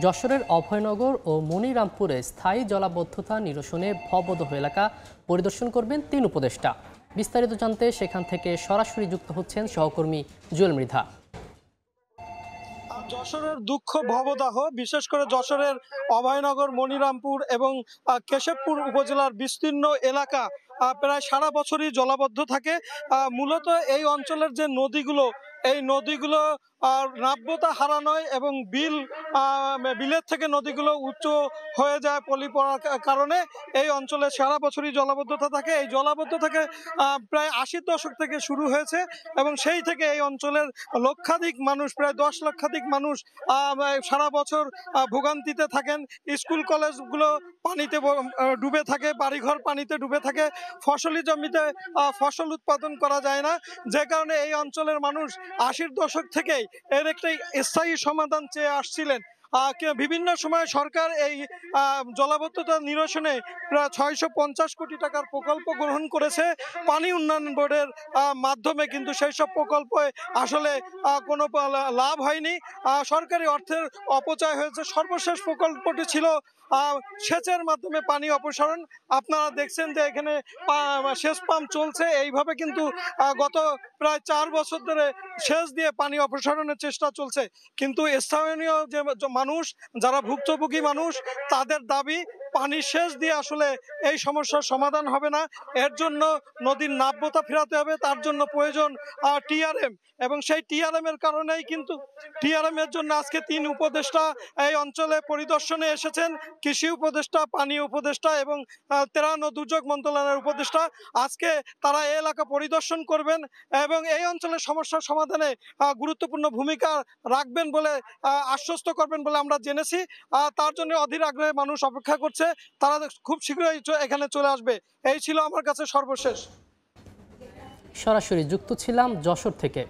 যশোরের অভয়নগর ও মনিরামপুরে স্থায়ী জলাবদ্ধতা নিরসনে ভবদহ এলাকা পরিদর্শন করবেন ৩ উপদেষ্টা। বিস্তারিত জানতে সেখান থেকে সরাসরি যুক্ত হচ্ছেন সহকর্মী জুয়েল মৃধা। যশোরের দুঃখ ভবদাহ, বিশেষ করে যশোরের অভয়নগর, মনিরামপুর এবং কেশবপুর উপজেলার বিস্তীর্ণ এলাকা প্রায় সারা বছরই জলাবদ্ধ থাকে। মূলত এই অঞ্চলের যে নদীগুলো, এই নদীগুলো নাব্যতা হারানোয় এবং বিলের থেকে নদীগুলো উচ্চ হয়ে যায় পলি পড়ার কারণে এই অঞ্চলে সারা বছরই জলাবদ্ধতা থাকে। এই জলাবদ্ধতাকে প্রায় ৮০ দশক থেকে শুরু হয়েছে এবং সেই থেকে এই অঞ্চলের লক্ষাধিক মানুষ, প্রায় ১০ লক্ষাধিক মানুষ সারা বছর ভোগান্তিতে থাকেন। স্কুল কলেজগুলো পানিতে ডুবে থাকে, বাড়িঘর পানিতে ডুবে থাকে, ফসলি জমিতে ফসল উৎপাদন করা যায় না, যে কারণে এই অঞ্চলের মানুষ ৮০ দশক থেকেই এর একটি স্থায়ী সমাধান চেয়ে আসছিলেন। বিভিন্ন সময় সরকার এই জলাবদ্ধতা নিরসনে প্রায় ৬৫০ কোটি টাকার প্রকল্প গ্রহণ করেছে পানি উন্নয়ন বোর্ডের মাধ্যমে, কিন্তু সেই সব প্রকল্পে আসলে কোনো লাভ হয়নি। সরকারি অর্থের অপচয় হয়েছে। সর্বশেষ প্রকল্পটি ছিল সেচের মাধ্যমে পানি অপসারণ। আপনারা দেখছেন যে এখানে সেচ পাম্প চলছে। এইভাবে কিন্তু গত প্রায় ৪ বছর ধরে সেচ দিয়ে পানি অপসারণের চেষ্টা চলছে, কিন্তু স্থানীয় যে মানুষ, যারা ভুক্তভোগী মানুষ, তাদের দাবি পানির সেচ দিয়ে আসলে এই সমস্যার সমাধান হবে না। এর জন্য নদীর নাব্যতা ফেরাতে হবে, তার জন্য প্রয়োজন টিআরএম, এবং সেই টিআরএম এর কারণেই কিন্তু টিআরএম এর জন্য আজকে ৩ উপদেষ্টা এই অঞ্চলে পরিদর্শনে এসেছেন। কৃষি উপদেষ্টা, পানি উপদেষ্টা এবং ত্রাণ ও দুর্যোগ মন্ত্রণালয়ের উপদেষ্টা। আজকে তারা এই এলাকা পরিদর্শন করবেন এবং এই অঞ্চলের সমস্যার সমাধানে গুরুত্বপূর্ণ ভূমিকা রাখবেন বলে আশ্বস্ত করবেন বলে আমরা জেনেছি। তার জন্য অধীর আগ্রহে মানুষ অপেক্ষা করছে। তারা খুব শীঘ্রই এখানে চলে আসবে। এই ছিল আমার কাছে সর্বশেষ। সরাসরি যুক্ত ছিলাম যশোর থেকে।